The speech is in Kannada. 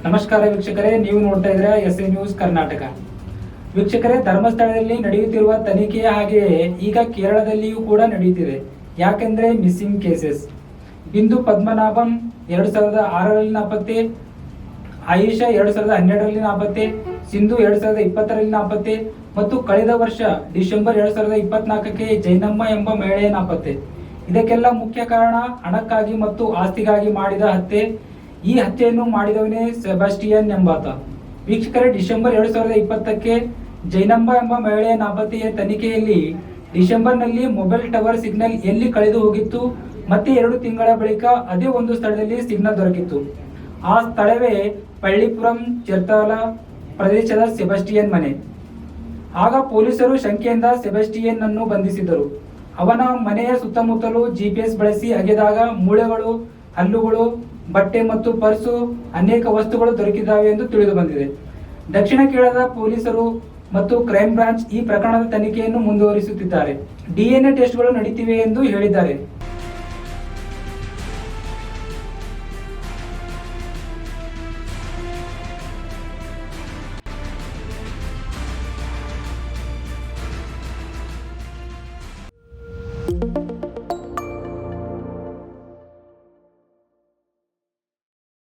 ನಮಸ್ಕಾರ ವೀಕ್ಷಕರೇ, ನೀವು ನೋಡ್ತಾ ಇದ್ದೀರಾ ಎಸ್ಎ ನ್ಯೂಸ್ ಕರ್ನಾಟಕ. ವೀಕ್ಷಕರೇ, ಧರ್ಮಸ್ಥಳದಲ್ಲಿ ನಡೆಯುತ್ತಿರುವ ತನಿಖೆಯ ಹಾಗೆಯೇ ಈಗ ಕೇರಳದಲ್ಲಿಯೂ ಕೂಡ ನಡೆಯುತ್ತಿದೆ. ಯಾಕೆಂದ್ರೆ ಮಿಸ್ಸಿಂಗ್ ಕೇಸಸ್. ಬಿಂದು ಪದ್ಮನಾಭಂ 2006ರಲ್ಲಿ ನಾಪತ್ತೆ, ಆಯಿಷಾ 2012ರಲ್ಲಿ ನಾಪತ್ತೆ, ಸಿಂಧು 2020ರಲ್ಲಿ ನಾಪತ್ತೆ ಮತ್ತು ಕಳೆದ ವರ್ಷ ಡಿಸೆಂಬರ್ 2024ಕ್ಕೆ ಜೈನಮ್ಮ ಎಂಬ ಮಹಿಳೆಯ ನಾಪತ್ತೆ. ಇದಕ್ಕೆಲ್ಲ ಮುಖ್ಯ ಕಾರಣ ಹಣಕ್ಕಾಗಿ ಮತ್ತು ಆಸ್ತಿಗಾಗಿ ಮಾಡಿದ ಹತ್ಯೆ. ಈ ಹತ್ಯೆಯನ್ನು ಮಾಡಿದವನೇ ಸೆಬಾಸ್ಟಿಯನ್ ಎಂಬಾತ. ವೀಕ್ಷಕರೇ, ಡಿಸೆಂಬರ್ 2020ಕ್ಕೆ ಜೈನಮ್ಮ ಎಂಬ ಮಹಿಳೆಯ ನಾಪತ್ತೆಯ ತನಿಖೆಯಲ್ಲಿ ಡಿಸೆಂಬರ್ನಲ್ಲಿ ಮೊಬೈಲ್ ಟವರ್ ಸಿಗ್ನಲ್ ಎಲ್ಲಿ ಕಳೆದು ಹೋಗಿತ್ತು, ಮತ್ತೆ 2 ತಿಂಗಳ ಬಳಿಕ ಅದೇ ಒಂದು ಸ್ಥಳದಲ್ಲಿ ಸಿಗ್ನಲ್ ದೊರಕಿತ್ತು. ಆ ಸ್ಥಳವೇ ಪಳ್ಳಿಪುರಂ ಚಿರ್ತಾಲ ಪ್ರದೇಶದ ಸೆಬಾಸ್ಟಿಯನ್ ಮನೆ. ಆಗ ಪೊಲೀಸರು ಶಂಕೆಯಿಂದ ಸೆಬಾಸ್ಟಿಯನ್ ಅನ್ನು ಬಂಧಿಸಿದರು. ಅವನ ಮನೆಯ ಸುತ್ತಮುತ್ತಲೂ GPS ಬಳಸಿ ಅಗೆದಾಗ ಮೂಳೆಗಳು, ಹಲ್ಲುಗಳು, ಬಟ್ಟೆ ಮತ್ತು ಪರ್ಸು, ಅನೇಕ ವಸ್ತುಗಳು ದೊರಕಿದ್ದಾವೆ ಎಂದು ತಿಳಿದು ಬಂದಿದೆ. ದಕ್ಷಿಣ ಕೇರಳದ ಪೊಲೀಸರು ಮತ್ತು ಕ್ರೈಮ್ ಬ್ರಾಂಚ್ ಈ ಪ್ರಕರಣದ ತನಿಖೆಯನ್ನು ಮುಂದುವರಿಸುತ್ತಿದ್ದಾರೆ. DNA ಟೆಸ್ಟ್ಗಳು ನಡೀತಿವೆ ಎಂದು ಹೇಳಿದ್ದಾರೆ.